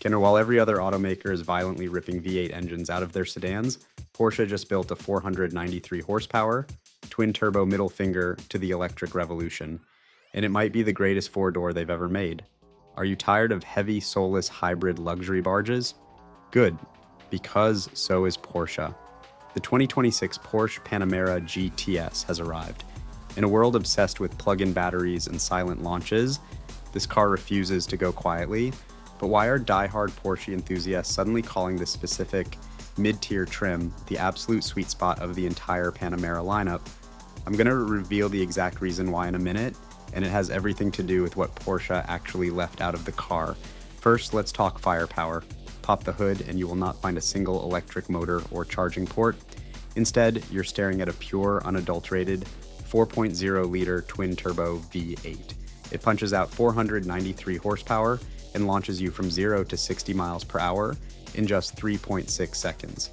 While every other automaker is violently ripping V8 engines out of their sedans, Porsche just built a 493 horsepower, twin-turbo middle finger to the electric revolution, and it might be the greatest four-door they've ever made. Are you tired of heavy, soulless hybrid luxury barges? Good, because so is Porsche. The 2026 Porsche Panamera GTS has arrived. In a world obsessed with plug-in batteries and silent launches, this car refuses to go quietly. But why are die-hard Porsche enthusiasts suddenly calling this specific mid-tier trim the absolute sweet spot of the entire Panamera lineup? I'm going to reveal the exact reason why in a minute, and it has everything to do with what Porsche actually left out of the car. First, let's talk firepower. Pop the hood and you will not find a single electric motor or charging port. Instead, you're staring at a pure, unadulterated 4.0-liter twin-turbo V8. It punches out 493 horsepower and launches you from 0 to 60 miles per hour in just 3.6 seconds.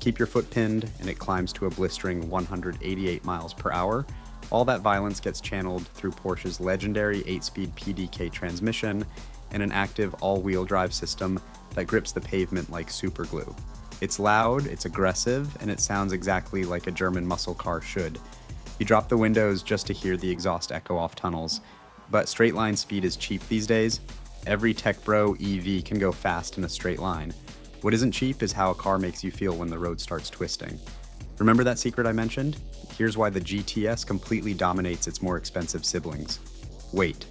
Keep your foot pinned and it climbs to a blistering 188 miles per hour. All that violence gets channeled through Porsche's legendary 8-speed PDK transmission and an active all-wheel drive system that grips the pavement like super glue. It's loud, it's aggressive, and it sounds exactly like a German muscle car should. You drop the windows just to hear the exhaust echo off tunnels. But straight line speed is cheap these days. Every tech bro EV can go fast in a straight line. What isn't cheap is how a car makes you feel when the road starts twisting. Remember that secret I mentioned? Here's why the GTS completely dominates its more expensive siblings. Weight.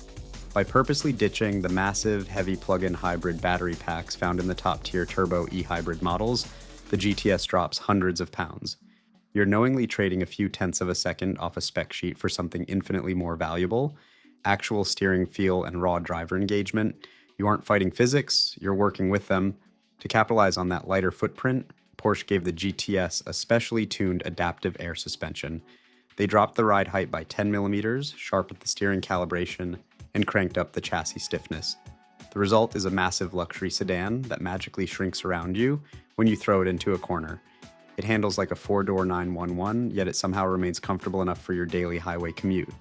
By purposely ditching the massive, heavy plug-in hybrid battery packs found in the top-tier turbo e-hybrid models, the GTS drops hundreds of pounds. You're knowingly trading a few tenths of a second off a spec sheet for something infinitely more valuable. Actual steering feel and raw driver engagement. You aren't fighting physics, you're working with them. To capitalize on that lighter footprint, Porsche gave the GTS a specially tuned adaptive air suspension. They dropped the ride height by 10 millimeters, sharpened the steering calibration, and cranked up the chassis stiffness. The result is a massive luxury sedan that magically shrinks around you when you throw it into a corner. It handles like a four-door 911, yet it somehow remains comfortable enough for your daily highway commute.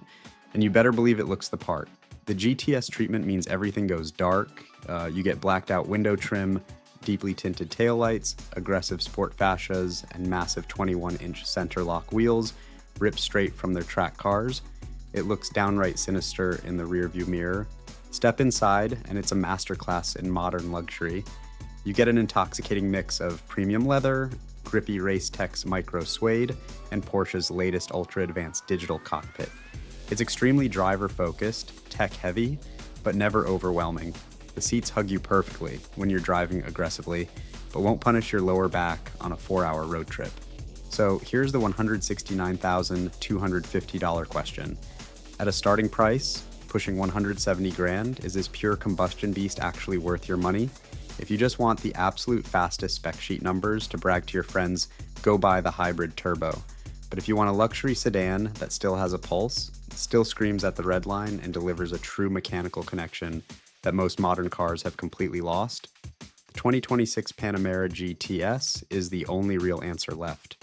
And you better believe it looks the part. The GTS treatment means everything goes dark, you get blacked out window trim, deeply tinted taillights, aggressive sport fascias, and massive 21-inch center lock wheels ripped straight from their track cars. It looks downright sinister in the rearview mirror. Step inside, and it's a masterclass in modern luxury. You get an intoxicating mix of premium leather, grippy Race Tech's micro suede, and Porsche's latest ultra-advanced digital cockpit. It's extremely driver-focused, tech-heavy, but never overwhelming. The seats hug you perfectly when you're driving aggressively, but won't punish your lower back on a 4-hour road trip. So here's the $169,250 question. At a starting price, pushing 170 grand, is this pure combustion beast actually worth your money? If you just want the absolute fastest spec sheet numbers to brag to your friends, go buy the hybrid turbo. But if you want a luxury sedan that still has a pulse, still screams at the red line, and delivers a true mechanical connection that most modern cars have completely lost, the 2026 Panamera GTS is the only real answer left.